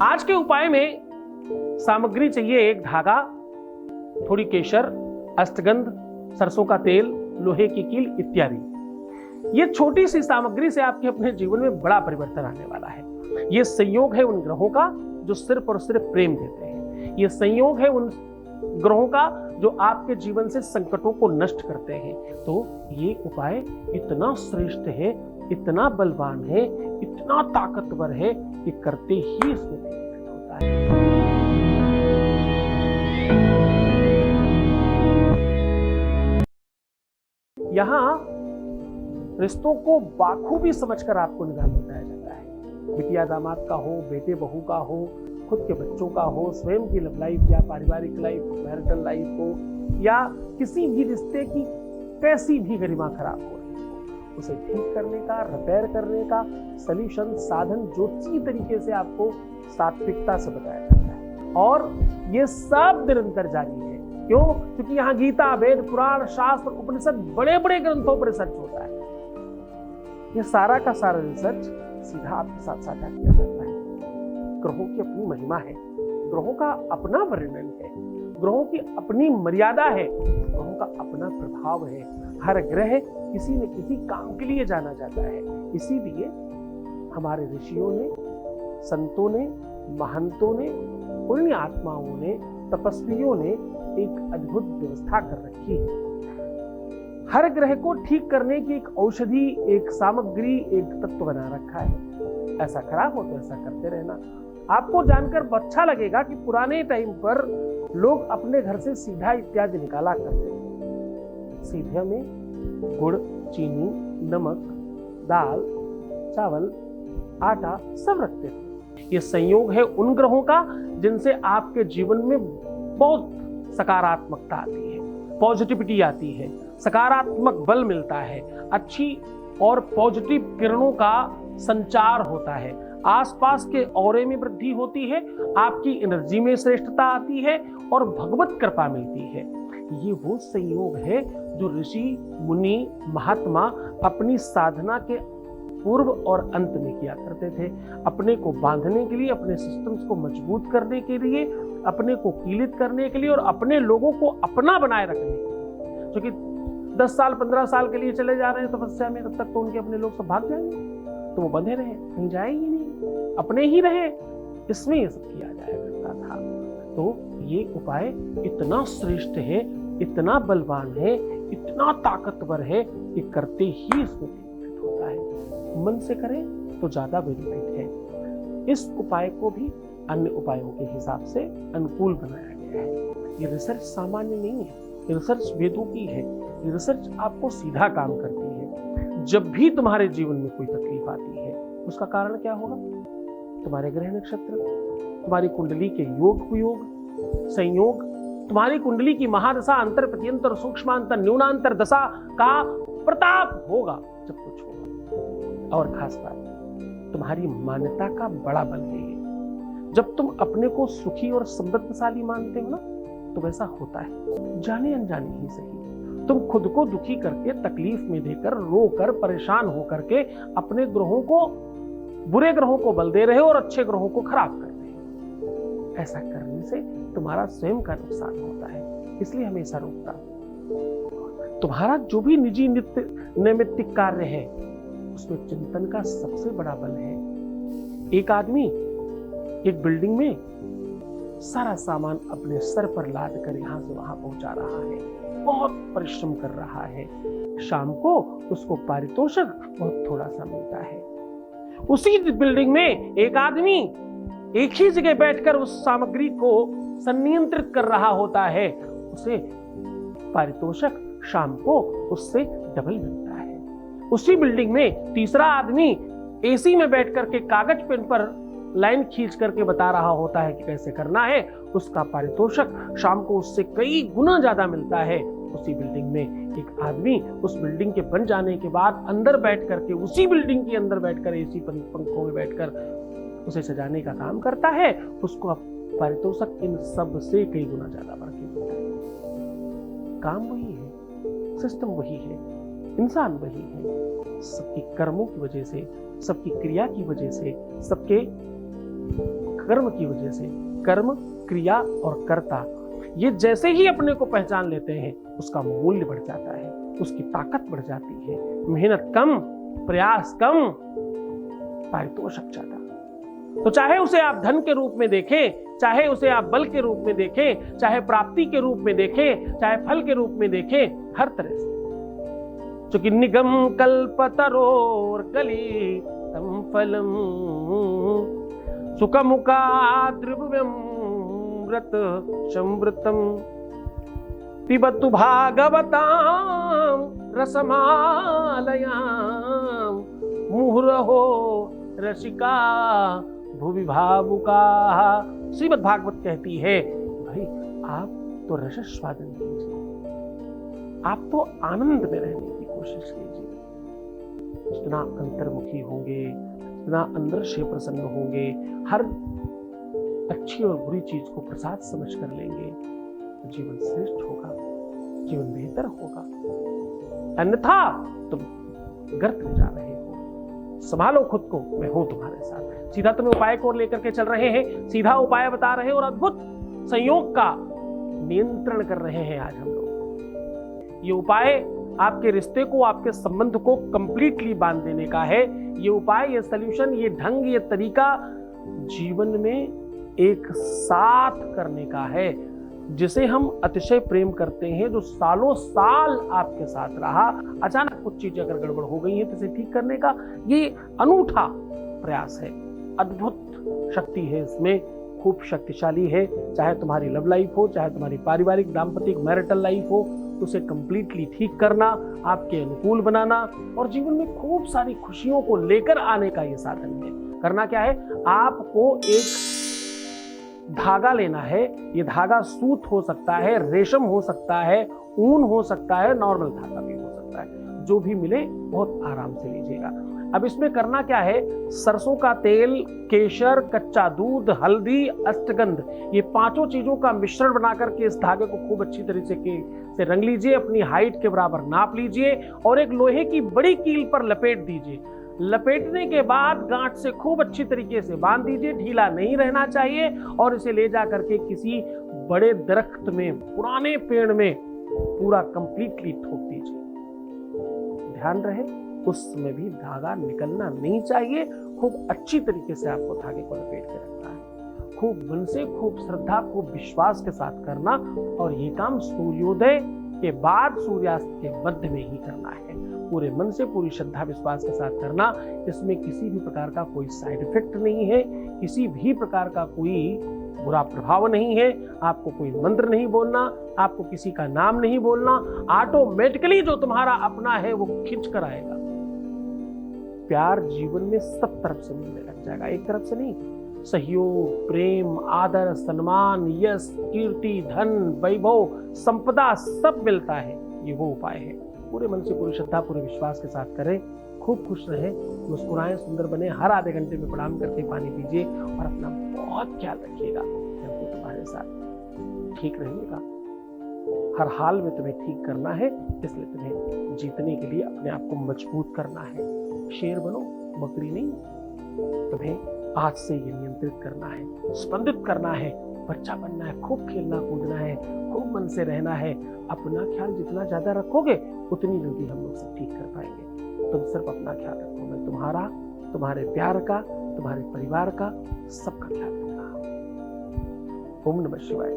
आज के उपाय में सामग्री चाहिए एक धागा, थोड़ी केशर, अष्टगंध, सरसों का तेल, लोहे की कील इत्यादि। ये छोटी सी सामग्री से आपके अपने जीवन में बड़ा परिवर्तन आने वाला है। ये संयोग है उन ग्रहों का जो सिर्फ और सिर्फ प्रेम देते हैं। ये संयोग है उन ग्रहों का जो आपके जीवन से संकटों को नष्ट करते हैं। तो ये उपाय इतना श्रेष्ठ है, इतना बलवान है, इतना ताकतवर है कि करते ही इसमें बेनिफिट होता है। यहां रिश्तों को बाखूबी समझकर आपको निदान बताया जाता है। बिटिया दामाद का हो, बेटे बहू का हो, खुद के बच्चों का हो, स्वयं की लव लाइफ या पारिवारिक लाइफ, मैरिटल लाइफ हो, या किसी भी रिश्ते की कैसी भी गरिमा खराब हो रही हो, उसे ठीक करने का, रिपेयर करने का सॉल्यूशन, साधन ज्योतिषीय तरीके से आपको सात्विकता से बताया जाता है। और ये सब निरंतर जारी है। क्यों? क्योंकि यहाँ गीता, वेद, पुराण, शास्त्र, उपनिषद, बड़े बड़े ग्रंथों पर रिसर्च होता है। ये सारा का सारा रिसर्च सीधा आपके साथ साझा किया जाता है। ग्रहों की अपनी महिमा है, ग्रहों का अपना वर्णन है, ग्रहों की अपनी मर्यादा है, ग्रहों का अपना प्रभाव है। हर ग्रह किसी न किसी काम के लिए जाना जाता है। इसीलिए हमारे ऋषियों ने, संतों ने, महंतों ने, पुण्य आत्माओं ने, तपस्वियों ने एक अद्भुत व्यवस्था कर रखी है। हर ग्रह को ठीक करने की एक औषधि, एक सामग्री, एक तत्व बना रखा है। ऐसा खराब हो तो ऐसा करते रहना। आपको जानकर अच्छा लगेगा कि पुराने टाइम पर लोग अपने घर से सीधा इत्यादि निकाला करते थे। सीधे में गुड़, चीनी, नमक, दाल, चावल, आटा सब रखते थे। ये संयोग है उन ग्रहों का जिनसे आपके जीवन में बहुत सकारात्मकता आती है, पॉजिटिविटी आती है, सकारात्मक बल मिलता है, अच्छी और पॉजिटिव किरणों का संचार होता है, आसपास के औरे में वृद्धि होती है, आपकी एनर्जी में श्रेष्ठता आती है और भगवत कृपा मिलती है। ये वो संयोग है जो ऋषि, मुनि, महात्मा अपनी साधना के पूर्व और अंत में किया करते थे। अपने को बांधने के लिए, अपने सिस्टम्स को मजबूत करने के लिए, अपने को कीलित करने के लिए और अपने लोगों को अपना बनाए रखने के लिए। जो कि 10 साल 15 साल के लिए चले जा रहे हैं तपस्या में, तब तक तो उनके अपने लोग सब भाग जाएंगे, तो वो बंधे रहे, कहीं जाए ही नहीं, अपने ही रहे। इसमें ये सब किया जाया करता था। तो ये उपाय इतना श्रेष्ठ है, इतना बलवान है, इतना ताकतवर है कि करते ही इसमें बेनिफिट होता है। मन से करें तो ज्यादा बेनिफिट है। इस उपाय को भी अन्य उपायों के हिसाब से अनुकूल बनाया गया है। ये रिसर्च सामान्य नहीं है, ये रिसर्च वेदों की है। ये रिसर्च आपको सीधा काम करती है। जब भी तुम्हारे जीवन में कोई तकलीफ आती है, उसका कारण क्या होगा? तुम्हारे ग्रह नक्षत्र, तुम्हारी कुंडली के योग कुयोग, संयोग, तुम्हारी कुंडली की महादशा, अंतर प्रत्यंतर, सूक्ष्मांतर, न्यूनांतर दशा का प्रताप होगा जब कुछ होगा। और खास बात, तुम्हारी मान्यता का बड़ा बल है। जब तुम अपने को सुखी और समृद्धशाली मानते हो ना, तो वैसा होता है, जाने अनजाने ही सही। तुम खुद को दुखी करके, तकलीफ में देकर, रोकर, परेशान होकर के अपने ग्रहों को, बुरे ग्रहों को बल दे रहे हो और अच्छे ग्रहों को खराब कर रहे हो। ऐसा करने से तुम्हारा स्वयं का नुकसान होता है। इसलिए हमेशा रोकता हूं। तुम्हारा जो भी निजी नित्य नैमित्तिक कार्य है, उसमें चिंतन का सबसे बड़ा बल है। एक आदमी एक बिल्डिंग में सारा सामान अपने सर पर लाद कर यहां से वहां पहुंचा रहा है, बहुत परिश्रम कर रहा है। शाम को उसको पारितोषिक बहुत थोड़ा सा मिलता है। उसी बिल्डिंग में एक आदमी एक ही जगह बैठकर उस सामग्री को संनियंत्रित कर रहा होता है, उसे पारितोषिक शाम को उससे डबल मिलता है। उसी बिल्डिंग में तीसरा आदमी एसी में बैठकर के कागज पेन पर लाइन खींच करके बता रहा होता है कि कैसे करना है, उसका पारितोषिक शाम को उससे कई गुना ज्यादा मिलता है। उसी बिल्डिंग में एक आदमी उस बिल्डिंग के बन जाने के बाद अंदर बैठ करके, उसी बिल्डिंग के अंदर बैठकर एसी पंखों में बैठकर उसे सजाने का काम करता है, उसको पारितोषिक इन सब से कई गुना ज्यादा बढ़ के मिलता है। काम वही है, सिस्टम वही है, इंसान वही है। सबकी कर्मों की वजह से, सबकी क्रिया की वजह से, सबके कर्म की वजह से, कर्म, क्रिया और कर्ता, ये जैसे ही अपने को पहचान लेते हैं उसका मूल्य बढ़ जाता है, उसकी ताकत बढ़ जाती है। मेहनत कम, प्रयास कम, पारितोषिक ज्यादा। तो चाहे उसे आप धन के रूप में देखें, चाहे उसे आप बल के रूप में देखें, चाहे प्राप्ति के रूप में देखें, चाहे फल के रूप में देखें, हर तरह से। चूंकि निगम कल्पतरोर कली तम फलम सुखमुखा द्रव्यमृत समृतम पिबतु भागवताम रसमालयाम मुहुरहो रसिका भुवि भावुका। श्रीमद् भागवत कहती है, भाई आप तो रसस्वादन कीजिए, आप तो आनंद में रहने की कोशिश कीजिए। जितना अंतर्मुखी होंगे, जितना अंदर से प्रसन्न होंगे, हर अच्छी और बुरी चीज को प्रसाद समझ कर लेंगे तो जीवन श्रेष्ठ होगा, जीवन बेहतर होगा। अन्यथा तुम गर्त में जा रहे हो। संभालो खुद को, मैं हूं तुम्हारे साथ। सीधा तुम्हें उपाय को लेकर के चल रहे हैं, सीधा उपाय बता रहे हैं और अद्भुत संयोग का नियंत्रण कर रहे हैं आज हम लोग। ये उपाय आपके रिश्ते को, आपके संबंध को कंप्लीटली बांध देने का है। ये उपाय, ये सॉल्यूशन, ये ढंग, ये तरीका जीवन में एक साथ करने का है, जिसे हम अतिशय प्रेम करते हैं, जो सालों साल आपके साथ रहा। अचानक कुछ चीजें अगर गड़बड़ हो गई हैं तो इसे ठीक करने का ये अनूठा प्रयास है। अद्भुत शक्ति है इसमें, खूब शक्तिशाली है। चाहे तुम्हारी लव लाइफ हो, चाहे तुम्हारी पारिवारिक दाम्पतिक मैरिटल लाइफ हो, उसे कंप्लीटली ठीक करना, आपके अनुकूल बनाना और जीवन में खूब सारी खुशियों को लेकर आने का ये साधन है। करना क्या है, आपको एक धागा लेना है। ये धागा सूत हो सकता है, रेशम हो सकता है, ऊन हो सकता है, नॉर्मल धागा भी हो सकता है, जो भी मिले बहुत आराम से लीजिएगा। अब इसमें करना क्या है, सरसों का तेल, केसर, कच्चा दूध, हल्दी, अष्टगंध, ये पांचों चीजों का मिश्रण बना करके इस धागे को खूब अच्छी तरीके से रंग लीजिए। अपनी हाइट के बराबर नाप लीजिए और एक लोहे की बड़ी कील पर लपेट दीजिए। लपेटने के बाद गांठ से खूब अच्छी तरीके से बांध दीजिए, ढीला नहीं रहना चाहिए और इसे ले जा करके किसी बड़े दरख्त में, पुराने पेड़ में पूरा कंप्लीटली ठोक दीजिए। ध्यान रहे उसमें भी धागा निकलना नहीं चाहिए। खूब अच्छी तरीके से आपको धागे को लपेट के रखना है, खूब मन से, खूब श्रद्धा, खूब विश्वास के साथ करना। और ये काम सूर्योदय के बाद सूर्यास्त के मध्य में ही करना है। पूरे मन से, पूरी श्रद्धा विश्वास के साथ करना। इसमें किसी भी प्रकार का कोई साइड इफेक्ट नहीं है, किसी भी प्रकार का कोई बुरा प्रभाव नहीं है। आपको कोई मंत्र नहीं बोलना, आपको किसी का नाम नहीं बोलना। ऑटोमेटिकली जो तुम्हारा अपना है वो खिंच कर आएगा। प्यार जीवन में सब तरफ से मिलने लग जाएगा, एक तरफ से नहीं। सहयोग, प्रेम, आदर, सम्मान, यश, कीर्ति, धन, वैभव, संपदा सब मिलता है। ये वो उपाय है। पूरे मन से, पूरी श्रद्धा, पूरे विश्वास के साथ करें। खूब खुश रहें, मुस्कुराएं, सुंदर बने। हर आधे घंटे में प्रणाम करके पानी पीजिए और अपना बहुत ख्याल रखिएगा। मैं हूं तुम्हारे साथ, ठीक रहिएगा। हर हाल में तुम्हें ठीक करना है, इसलिए तुम्हें जीतने के लिए अपने आप को मजबूत करना है। शेर बनो, बकरी नहीं। तुम्हें आज से ये नियंत्रित करना है, स्पंदित करना है, बच्चा बनना है, खूब खेलना कूदना है, खूब मन से रहना है। अपना ख्याल जितना ज्यादा रखोगे उतनी जल्दी हम लोग सब ठीक कर पाएंगे। तुम सिर्फ अपना ख्याल रखो, मैं तुम्हारा, तुम्हारे प्यार का, तुम्हारे परिवार का, सबका ख्याल रख रहा हूं। ओम नमः शिवाय।